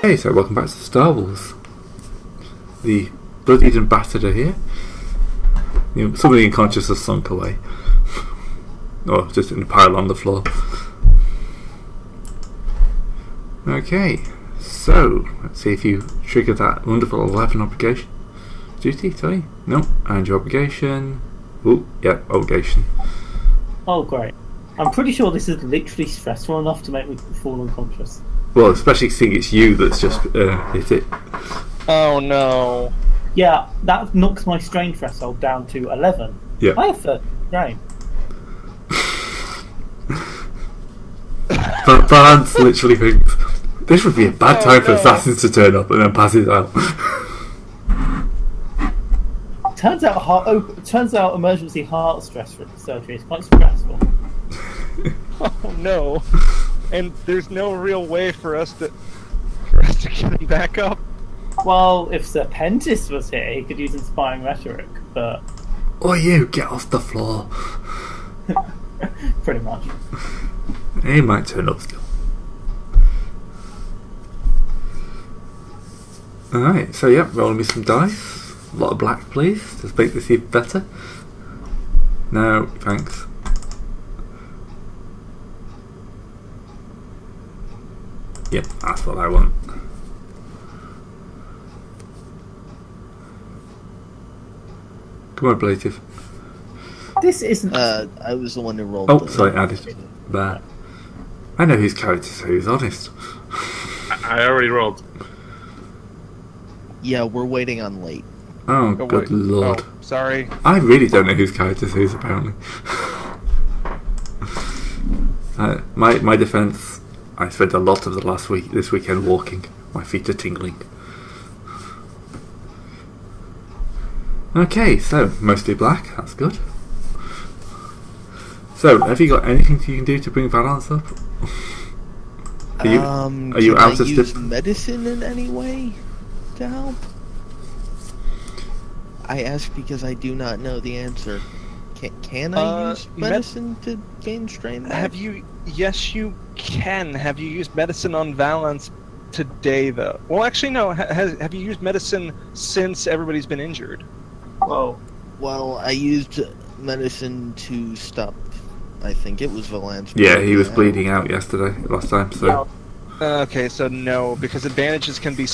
Hey, so welcome back to Star Wars. The bloodied ambassador here. Some of the unconscious have sunk away. Or just in a pile on the floor. Okay, so let's see if you trigger that wonderful 11 obligation. Duty, sorry? No, and your obligation. Oh, yeah, obligation. Oh, great. I'm pretty sure this is literally stressful enough to make me fall unconscious. Well, especially seeing it's you that's just hit it. Oh no. Yeah, that knocks my strain threshold down to 11. Yeah. I have 30 strain. But Vance literally thinks, this would be a bad time for assassins to turn up, and then passes out. Turns out emergency heart stress surgery is quite stressful. Oh no. And there's no real way for us to get him back up. Well, if Serpentis was here, he could use inspiring rhetoric, but... Or you, get off the floor. Pretty much. He might turn up still. Alright, so yeah, rolling me some dice. A lot of black, please. Just make this even better. No, thanks. Yep, that's what I want. Come on, Ablative. This isn't... I was the one who rolled. Oh, sorry, added. There. I know whose character's who's, honest. I already rolled. Yeah, we're waiting on late. Oh, good lord. Oh, sorry. I really don't know whose character's who's, apparently. My defence, I spent a lot of this weekend walking. My feet are tingling. Okay, so mostly black, that's good. So, have you got anything you can do to bring balance up? Are you out of use medicine in any way to help? I ask because I do not know the answer. Can I use medicine to gain strain back? Yes, you can. Have you used medicine on Valance today, though? Well, actually, no. Have you used medicine since everybody's been injured? Whoa. Well, I used medicine to stop. I think it was Valance. Yeah, he was bleeding out last time, so... Okay, so no, because advantages can be...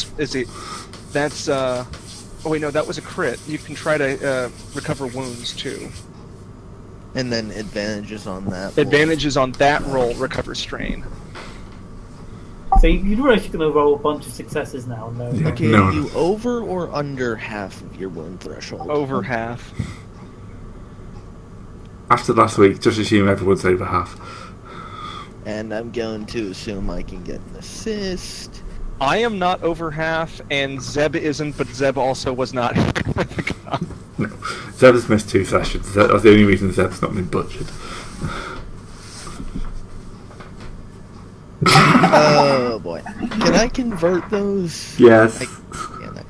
That's, oh wait, no, that was a crit. You can try to recover wounds, too. And then advantages on that. Advantages on that roll recover strain. So you're actually going to roll a bunch of successes now. No. Yeah. Okay, No. are you over or under half of your wound threshold? Over half. After last week, just assume everyone's over half. And I'm going to assume I can get an assist. I am not over half, and Zeb isn't, but Zeb also was not. No. Zeb's missed 2 sessions. That's the only reason Zeb's not been butchered. Oh boy. Can I convert those? Yes.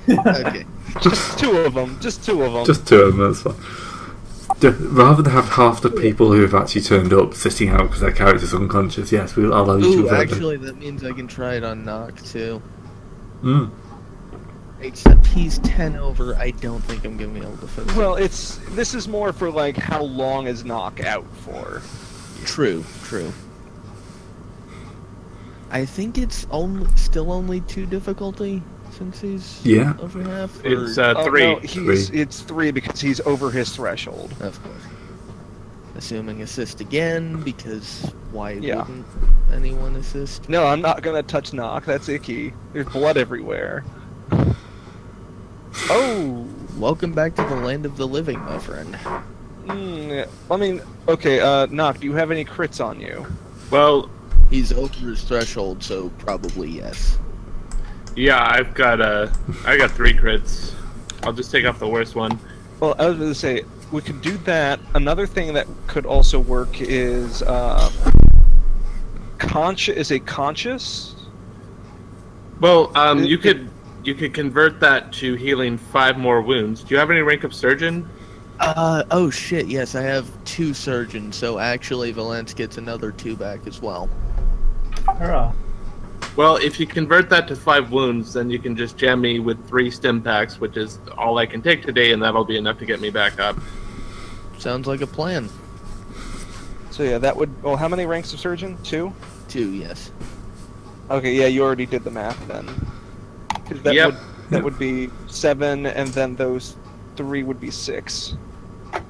Okay. Just two of them. Just 2 of them, that's fine. Rather than have half the people who have actually turned up sitting out because their character's unconscious, yes, we'll allow you to Ooh, convert actually, that means I can try it on Nock too. them. Except he's 10 over, I don't think I'm gonna be able to fit it. Well, this is more for like how long is Nock out for. True. I think it's still only 2 difficulty since he's over half. It's Oh, 3. no, it's 3 because he's over his threshold. Of course. Assuming assist again, because why Yeah. wouldn't anyone assist? No, I'm not gonna touch Nock. That's icky. There's blood everywhere. Oh. Welcome back to the land of the living, my friend. I mean, okay, Nock, do you have any crits on you? Well, He's over his threshold, so probably yes. yeah, I got 3 crits. I'll just take off the worst one. Well, I was going to say, we could do that. Another thing that could also work is, conscious? Well, you could convert that to healing 5 more wounds. Do you have any rank of surgeon? Oh shit, yes, I have 2 surgeons, so actually Valance gets another 2 back as well. Hurrah. Well, if you convert that to 5 wounds, then you can just jam me with 3 stim packs, which is all I can take today, and that'll be enough to get me back up. Sounds like a plan. So yeah, that would. Well, how many ranks of surgeon? 2. 2, yes. Okay, yeah, you already did the math then. 'Cause that would be 7, and then those 3 would be 6.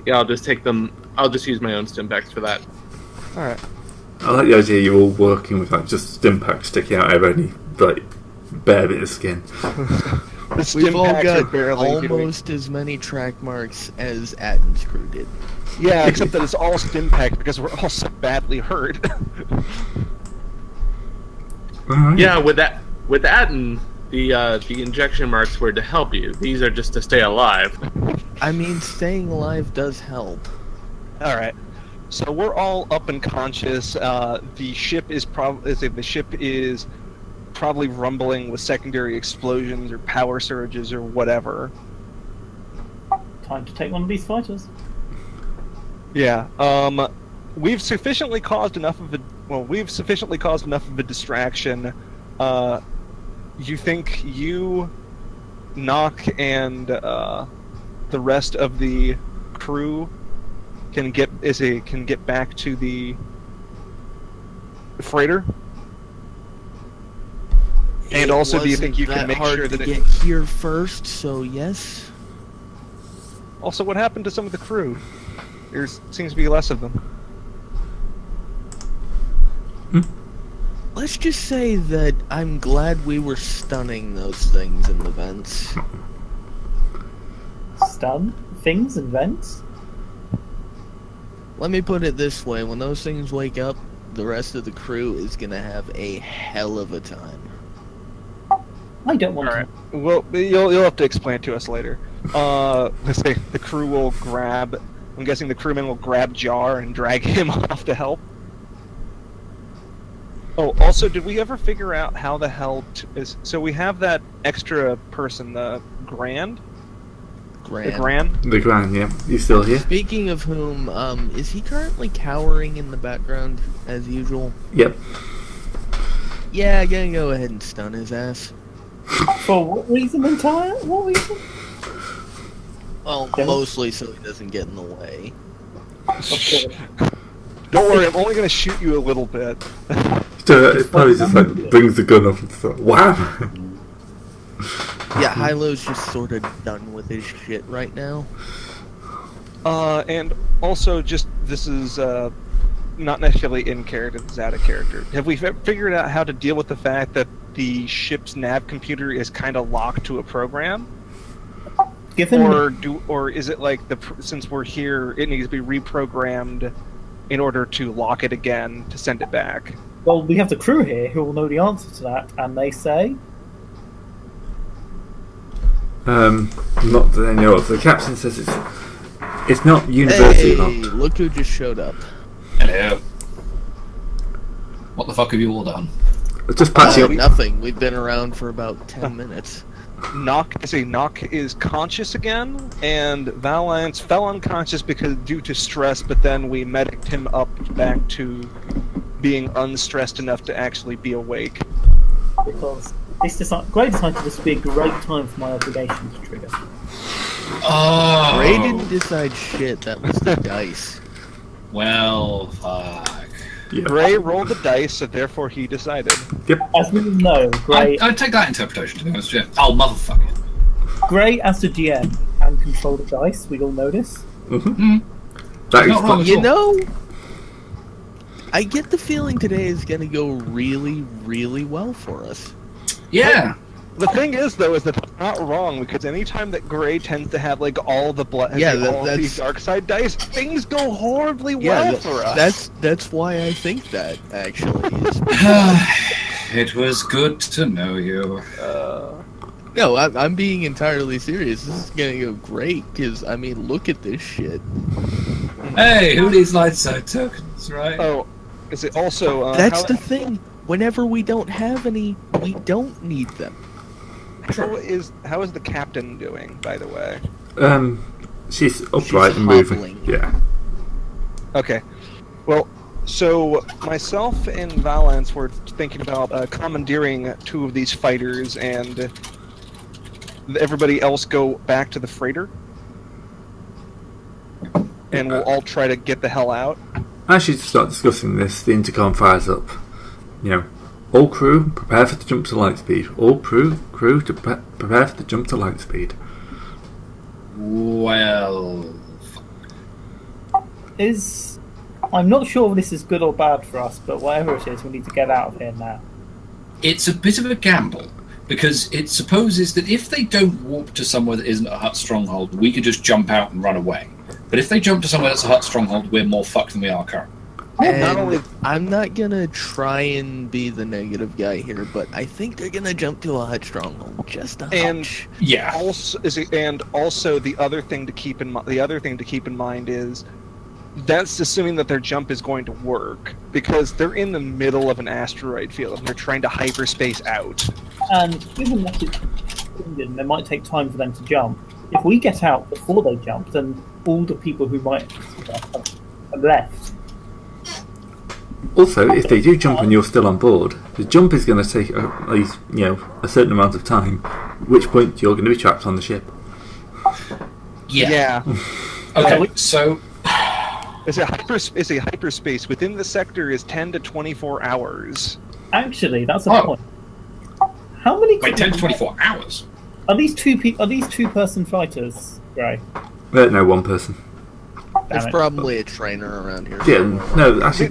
Yeah, I'll just take them. I'll just use my own stim packs for that. All right. I like the idea you're all working with like just stim packs sticking out of any like bare bit of skin. The stim We've all packs are got barely doing- almost as many track marks as Atten's crew did. Yeah, except that it's all stim packs because we're all so badly hurt. Alright. Yeah, with that and the injection marks were to help you. These are just to stay alive. I mean, staying alive does help. All right. So we're all up and conscious. The ship is probably rumbling with secondary explosions or power surges or whatever. Time to take one of these fighters. Yeah. We've sufficiently caused enough of a distraction. You think you, Nock, and the rest of the crew can get back to the freighter? And also, do you think you can make sure that get here first? So yes. Also, what happened to some of the crew? There seems to be less of them. Let's just say that I'm glad we were stunning those things in the vents. Stun things and vents. Let me put it this way: when those things wake up, the rest of the crew is gonna have a hell of a time. I don't want Alright. Well, you'll have to explain it to us later. Let's say the crew will grab. I'm guessing the crewman will grab Jar and drag him off to help. Oh, also, did we ever figure out how the hell is? So we have that extra person, the Grand. Grand. The Grand. The Grand, yeah. You still here? Speaking of whom, is he currently cowering in the background as usual? Yep. Yeah, I'm gonna go ahead and stun his ass. to. For what reason entire? What reason? Well, Okay. mostly so he doesn't get in the way. Okay. Don't worry, I'm only gonna shoot you a little bit. So it probably just like brings the gun up and stuff. Wow. Yeah, Hylo's just sort of done with his shit right now. And also, just this is not necessarily in character, this is out of character. Have we figured out how to deal with the fact that the ship's nav computer is kind of locked to a program? Given Or is it like since we're here, it needs to be reprogrammed in order to lock it again to send it back? well, we have the crew here who will know the answer to that, and they say Not that they know of. The captain says it's not universally Hey, locked. look who just showed up. Hello. What the fuck have you all done? It's just patching up. Nothing. We've been around for about 10 minutes. Nock is conscious again, and Valance fell unconscious due to stress, but then we mediced him up back to being unstressed enough to actually be awake. because Gray decided this would be a great time for my obligation to trigger. Oh. Ray didn't decide shit. That was the dice. Well, fuck. Yeah. Gray rolled the dice, so therefore he decided. As we know, Gray, I'd take that interpretation, to be honest with you. Oh, motherfucker. Gray as the GM can control the dice. We all know this. Mm-hmm. That Not wrong. is You know, I get the feeling today is gonna go really, really well for us. Yeah. The thing is, though, is that it's not wrong, because anytime that Gray tends to have like all the blood, Yeah, all that's- these dark side dice, things go horribly Yeah, well for us. that's why I think that actually is. It was good to know you. No, I'm being entirely serious. This is gonna go great because I mean, look at this shit. Hey, who needs light side tokens, right? Oh, is it also? That's the thing. Whenever we don't have any, we don't need them. How is the captain doing, by the way? she's upright and moving. hobbling. Yeah. Okay. Well, So myself and Valance were thinking about commandeering 2 of these fighters, and everybody else go back to the freighter, and we'll all try to get the hell out. As you start discussing this, the intercom fires up. All crew, prepare for the jump to light speed. All crew to prepare for the jump to light speed. Well, I'm not sure if this is good or bad for us, but whatever it is, we need to get out of here now. it's a bit of a gamble because it supposes that if they don't warp to somewhere that isn't a Hutt stronghold, we could just jump out and run away. But if they jump to somewhere that's a Hutt stronghold, we're more fucked than we are currently. And I'm not gonna try and be the negative guy here, but I think they're gonna jump to a Hutt stronghold. Just a hunch. Yeah. Also, the other thing to keep in mind is that's assuming that their jump is going to work because they're in the middle of an asteroid field and they're trying to hyperspace out. And given that it's Indian, it might take time for them to jump. If we get out before they jump, then all the people who might have left. Also, if they do jump and you're still on board, the jump is going to take at least, a certain amount of time, at which point you're going to be trapped on the ship. Yeah. Okay, so Is a hyperspace within the sector is 10 to 24 hours. Actually, that's a point. How many? Wait, 10 to 24 hours? Are these two-person fighters, Gray? No, one person. There's probably a trainer around here. Yeah, no, actually,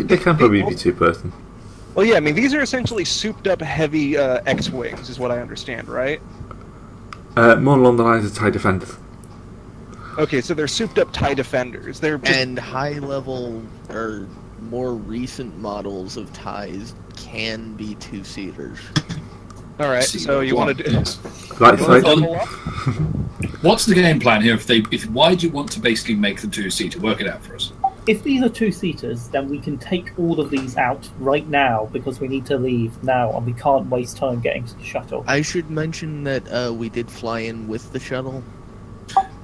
they can probably be two-person. Well, yeah, I mean, these are essentially souped-up heavy X-Wings, is what I understand, right? More along the lines of TIE Defenders. Okay, so they're souped-up TIE Defenders. They're just... And high-level, or more recent models of TIEs can be two-seaters. All right, so you want to do... Right side. What's the game plan here? Why do you want to basically make them two-seater? Work it out for us. If these are two-seaters, then we can take all of these out right now because we need to leave now and we can't waste time getting to the shuttle. I should mention that we did fly in with the shuttle.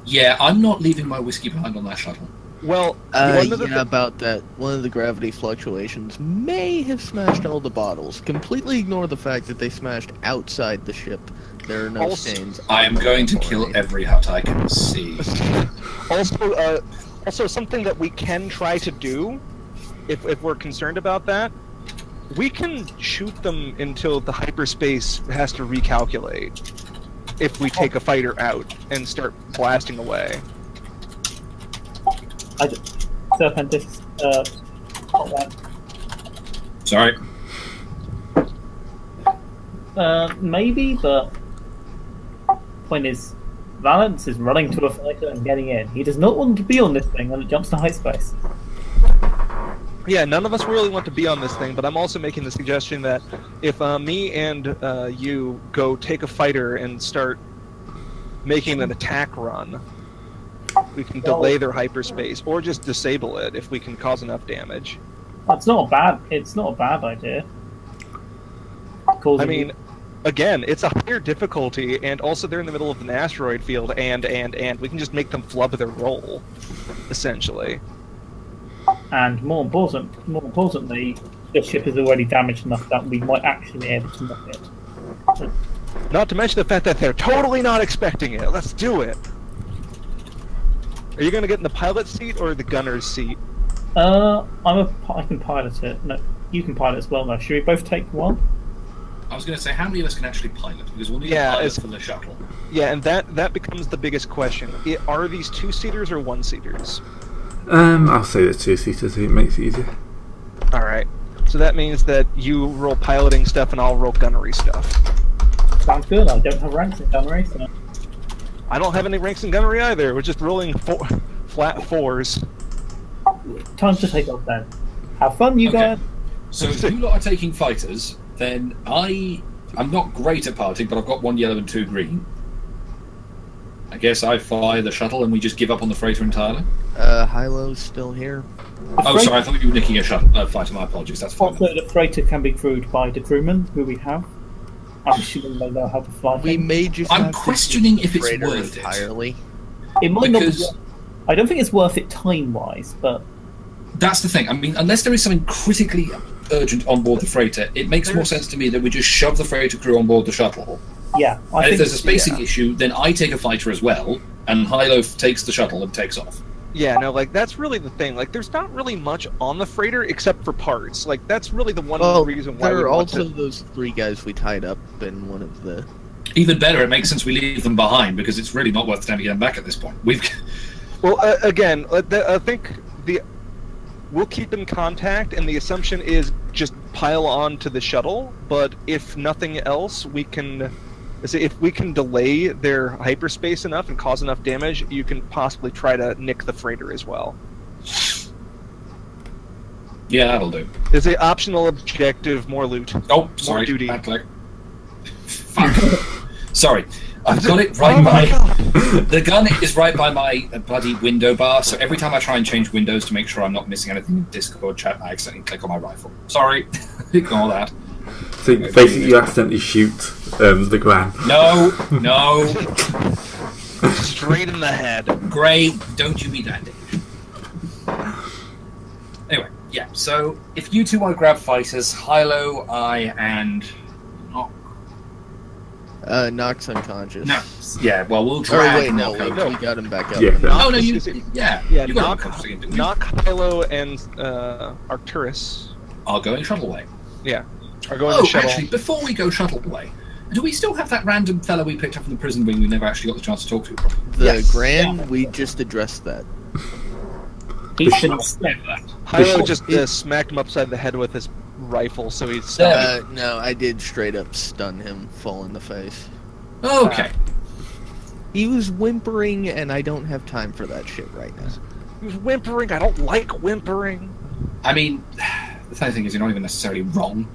Yeah, I'm not leaving my whiskey behind on that shuttle. Well, about that. One of the gravity fluctuations may have smashed all the bottles. Completely ignore the fact that they smashed outside the ship. There are no stains. I am going to kill every Hutt I can see. Also, something that we can try to do, if we're concerned about that, we can shoot them until the hyperspace has to recalculate. If we take a fighter out and start blasting away. Serpentis, Sorry. maybe, but point is, Valance is running to a fighter and getting in. He does not want to be on this thing when it jumps to hyperspace. Yeah, none of us really want to be on this thing, but I'm also making the suggestion that if me and you go take a fighter and start making an attack run, we can delay their hyperspace, or just disable it if we can cause enough damage. It's not a bad idea. I mean, again, it's a higher difficulty, and also they're in the middle of an asteroid field, and we can just make them flub their roll, essentially. And more importantly, the ship is already damaged enough that we might actually be able to knock it. Not to mention the fact that they're totally not expecting it. Let's do it. Are you going to get in the pilot seat or the gunner's seat? I can pilot it. No, you can pilot as well. Now, should we both take one? I was going to say, how many of us can actually pilot? Because we'll need a pilot for the shuttle. Yeah, and that becomes the biggest question. Are these two-seaters or one-seaters? I'll say the two-seaters. It makes it easier. All right. So that means that you roll piloting stuff and I'll roll gunnery stuff. Sounds good. I don't have ranks in gunnery, so... I don't have any ranks in gunnery either. We're just rolling flat fours. Time to take off then. Have fun, you guys. So if you lot are taking fighters, then I'm not great at piloting, but I've got 1 yellow and 2 green. I guess I fly the shuttle and we just give up on the freighter entirely. Hylo's still here. Sorry, I thought you were nicking a shuttle fighter. My apologies. That's fine. Also, the freighter can be crewed by the crewmen who we have. I'm assuming they know how to fly. We may just. I'm questioning if it's worth entirely. It might not be. I don't think it's worth it time-wise, but That's the thing. I mean, unless there is something critically urgent on board the freighter, it makes more sense to me that we just shove the freighter crew on board the shuttle. Yeah, And if there's a spacing issue, then I take a fighter as well, and Hilo takes the shuttle and takes off. Yeah, no, like that's really the thing. Like, there's not really much on the freighter except for parts. Like, that's really the one reason why. There we are want also to... those 3 guys we tied up in one of the. Even better, it makes sense we leave them behind because it's really not worth the time to get them back at this point. Well, again, I think we'll keep in contact, and the assumption is just pile on to the shuttle. But if nothing else, we can. If we can delay their hyperspace enough and cause enough damage, you can possibly try to nick the freighter as well. Yeah, that'll do. There's an optional objective, more loot. Oh, sorry. More duty. Bad click. Fuck. Sorry. I've got it right by... The gun is right by my bloody window bar, so every time I try and change windows to make sure I'm not missing anything in Discord chat, I accidentally click on my rifle. Sorry. Ignore that. So basically, you accidentally shoot the Gran. No. Straight in the head. Gray, don't you be that dick. Anyway, yeah, so if you two want to grab fighters, Hilo, I, and... Knock's unconscious. No. Yeah, well, we'll Or drag wait, no, Knock out. we got him back up. Yeah. Oh, no, you... Yeah, Yeah, you got knock, him conscious, didn't you? knock Hilo and Arcturus. Are going shuttle away. Yeah, are going Oh, to shuttle. actually, before we go shuttle away, do we still have that random fellow we picked up from the prison wing we never actually got the chance to talk to? The Yes. Grand, Yeah. we just addressed that. He's been Hilo just smacked him upside the head with his rifle, so he's stunned. No, I did straight up stun him full in the face. Okay. He was whimpering, and I don't have time for that shit right now. He was whimpering. I don't like whimpering. I mean, the funny thing is you're not even necessarily wrong.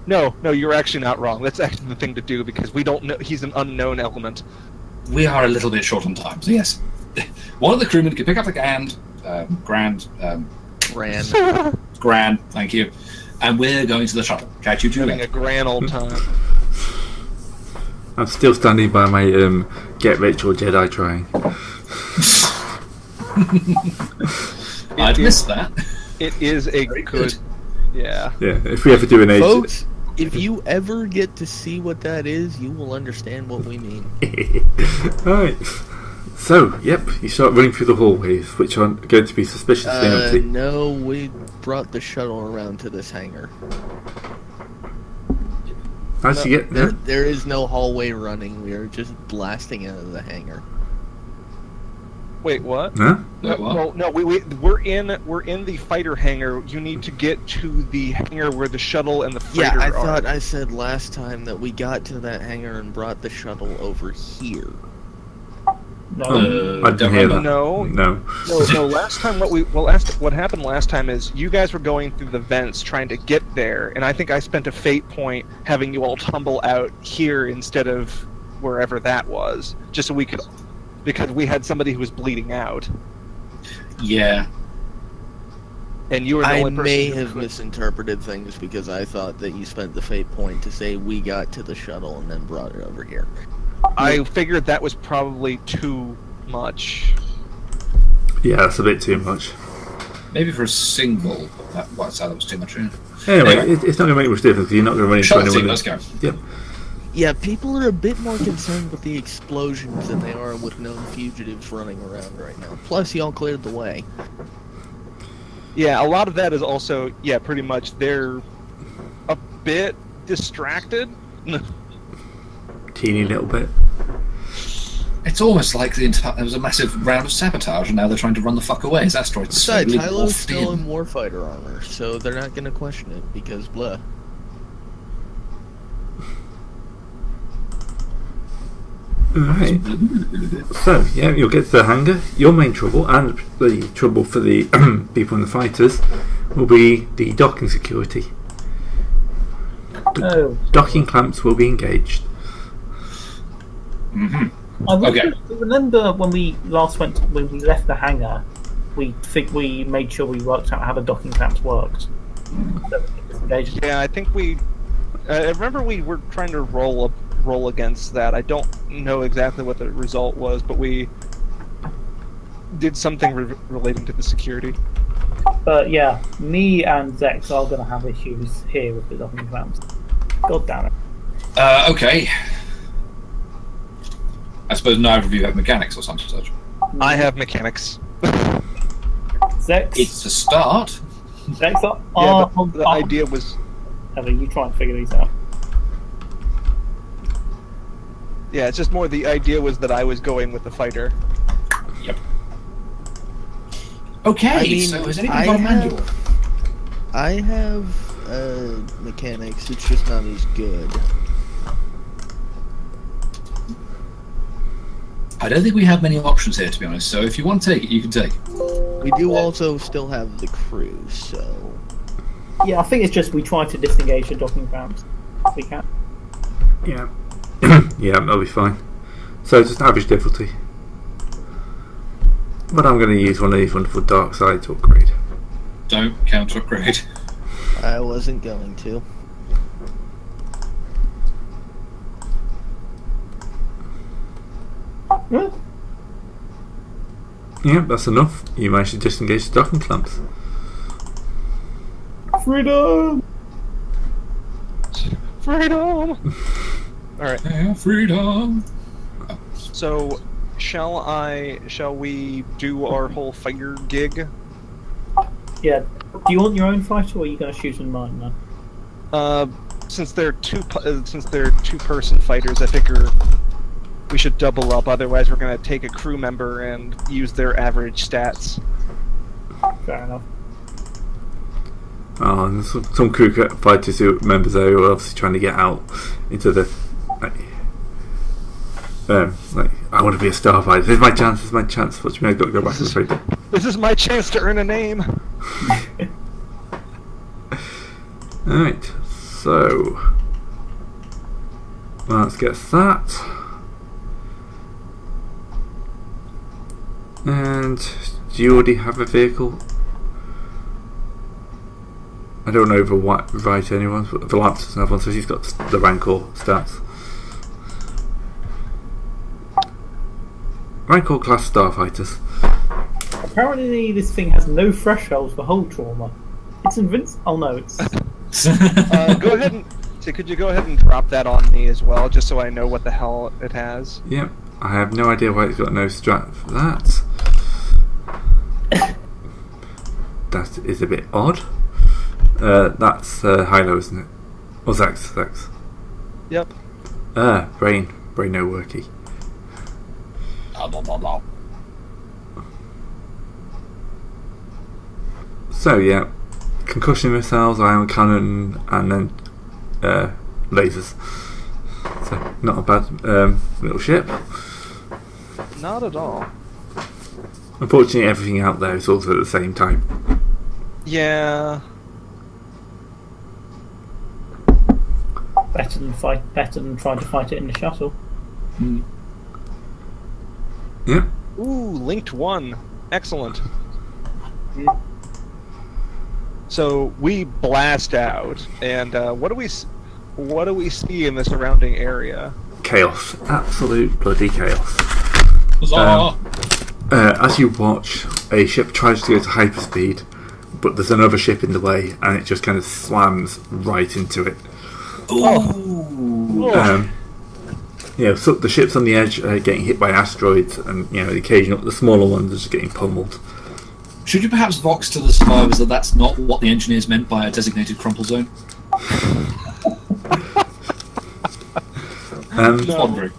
No, you're actually not wrong. That's actually the thing to do because we don't know. He's an unknown element. We are a little bit short on time, so yes. One of the crewmen can pick up the Grand, thank you. And we're going to the shuttle. Catch you two Having a later. grand old time. I'm still standing by my get rich or Jedi trying. I'd missed that. It is a Very good. good. Yeah. Yeah, if we ever do an age. Folks, if you ever get to see what that is, you will understand what we mean. Alright. So, yep, you start running through the hallways, which are going to be suspiciously empty. No, we brought the shuttle around to this hangar. How'd you get there? There is no hallway running. We are just blasting out of the hangar. Wait, what? Huh? Wait, what? No, we're in the fighter hangar. You need to get to the hangar where the shuttle and the Yeah, freighter I are. thought I said last time that we got to that hangar and brought the shuttle over here. No. I didn't hear that. No. No. No. Last time, what happened last time is you guys were going through the vents trying to get there, and I think I spent a fate point having you all tumble out here instead of wherever that was, just so we could, because we had somebody who was bleeding out, Yeah. and you were the I only person. may who have could- misinterpreted things because I thought that you spent the fate point to say we got to the shuttle and then brought it over here. I figured that was probably too much. Yeah, that's a bit too much. Maybe for a single, that was too much. Yeah. Anyway, Anyway. it's not going to make much difference. You're not going to run into Shuttle team, anyone. let's go. Yep. Yeah, people are a bit more concerned with the explosions than they are with known fugitives running around right now. Plus, y'all cleared the way. Yeah, a lot of that is also, yeah, pretty much they're a bit distracted. Teeny little bit. It's almost like there was a massive round of sabotage, and now they're trying to run the fuck away as asteroids Besides, slowly Hylo's morphed still in. in warfighter armor, so they're not gonna question it because blah. Alright. So, yeah, you'll get to the hangar. Your main trouble, and the trouble for the people in the fighters, will be the docking security. Oh. Docking clamps will be engaged. Mhm. I remember when we last when we left the hangar, we made sure we worked out how the docking clamps worked. So we could disengage. Yeah, I think we. I remember we were trying to roll against that. I don't know exactly what the result was, but we did something relating to the security. But yeah, me and Zex are going to have issues here with the docking clamps. God damn it. Okay. I suppose neither of you have mechanics or something such. I have mechanics. Zex, It's a start. Zex are, Yeah, the idea was. Heather, you try and figure these out. Yeah, it's just more the idea was that I was going with the fighter. Yep. Okay, I mean, so has anybody got a manual? I have mechanics. It's just not as good. I don't think we have many options here, to be honest. So if you want to take it, you can take it. We do also still have the crew, so Yeah, I think it's just we try to disengage the docking clamps. We can. Yeah. Yeah, that'll be fine. So just average difficulty. But I'm going to use one of these wonderful dark side to upgrade. Don't counter upgrade. I wasn't going to. Huh? Yeah, that's enough. You managed to disengage the docking clamps. Freedom! Freedom! Alright, Yeah, freedom. so shall we do our whole fighter gig? Yeah. Do you want your own fighter, or are you going to shoot in mine, man? Since they're two-person fighters, I figure we should double up. Otherwise, we're gonna take a crew member and use their average stats. Fair enough. Oh, and some crew fighters who members there who are obviously trying to get out into the like I want to be a starfighter. This is my chance. This is my chance. What's me? I've got to go back to the fighter. This is my chance to earn a name. Alright, so let's get that. And do you already have a vehicle? I don't know over what right anyone's, but the Lance doesn't have one, so he's got the Rancor stats. Rancor class starfighters. Apparently, this thing has no thresholds for hull trauma. It's invincible. Oh no, it's. Go ahead and could you go ahead and drop that on me as well, just so I know what the hell it has. Yep, I have no idea why it's got no strat for that. That is a bit odd. That's Hilo, isn't it? Or Zex. Yep. Brain no worky. So yeah, concussion missiles, ion cannon, and then lasers. So not a bad little ship. Not at all. Unfortunately, everything out there is also at the same time. Yeah. Better than trying to fight it in the shuttle. Yeah. Ooh, linked one. Excellent. So we blast out, and what do we see in the surrounding area? Chaos. Absolute bloody chaos. Huzzah! As you watch, a ship tries to go to hyperspeed, but there's another ship in the way, and it just kind of slams right into it. Ooh. So the ships on the edge are getting hit by asteroids, and the smaller ones are just getting pummeled. Should you perhaps vox to the survivors that that's not what the engineers meant by a designated crumple zone? No. Wondering.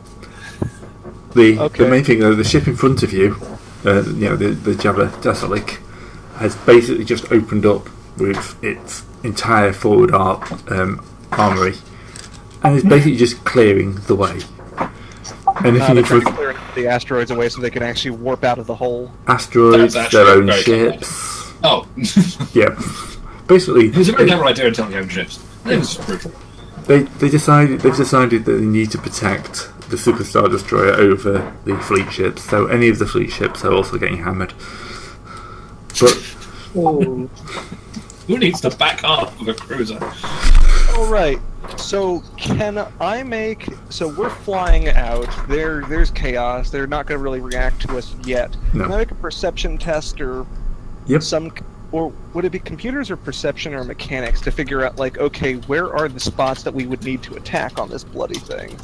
The main thing, though, the ship in front of you, the Jabba Dasalik, has basically just opened up with its entire forward armory, and is basically just clearing the way. Anything They're in trying to front, clear the asteroids away so they can actually warp out of the hole. asteroids, That's actually their own very ships. Oh. Yeah, basically, It was a very clever idea until the own ships. It was brutal. they've decided that they need to protect the Superstar Destroyer over the fleet ships. So any of the fleet ships are also getting hammered. But Oh. Who needs to back up with a cruiser? Alright, so can I make... So we're flying out, there's chaos, they're not going to really react to us yet. No. Can I make a perception test or Yep. some or would it be computers or perception or mechanics to figure out, like, okay, where are the spots that we would need to attack on this bloody thing?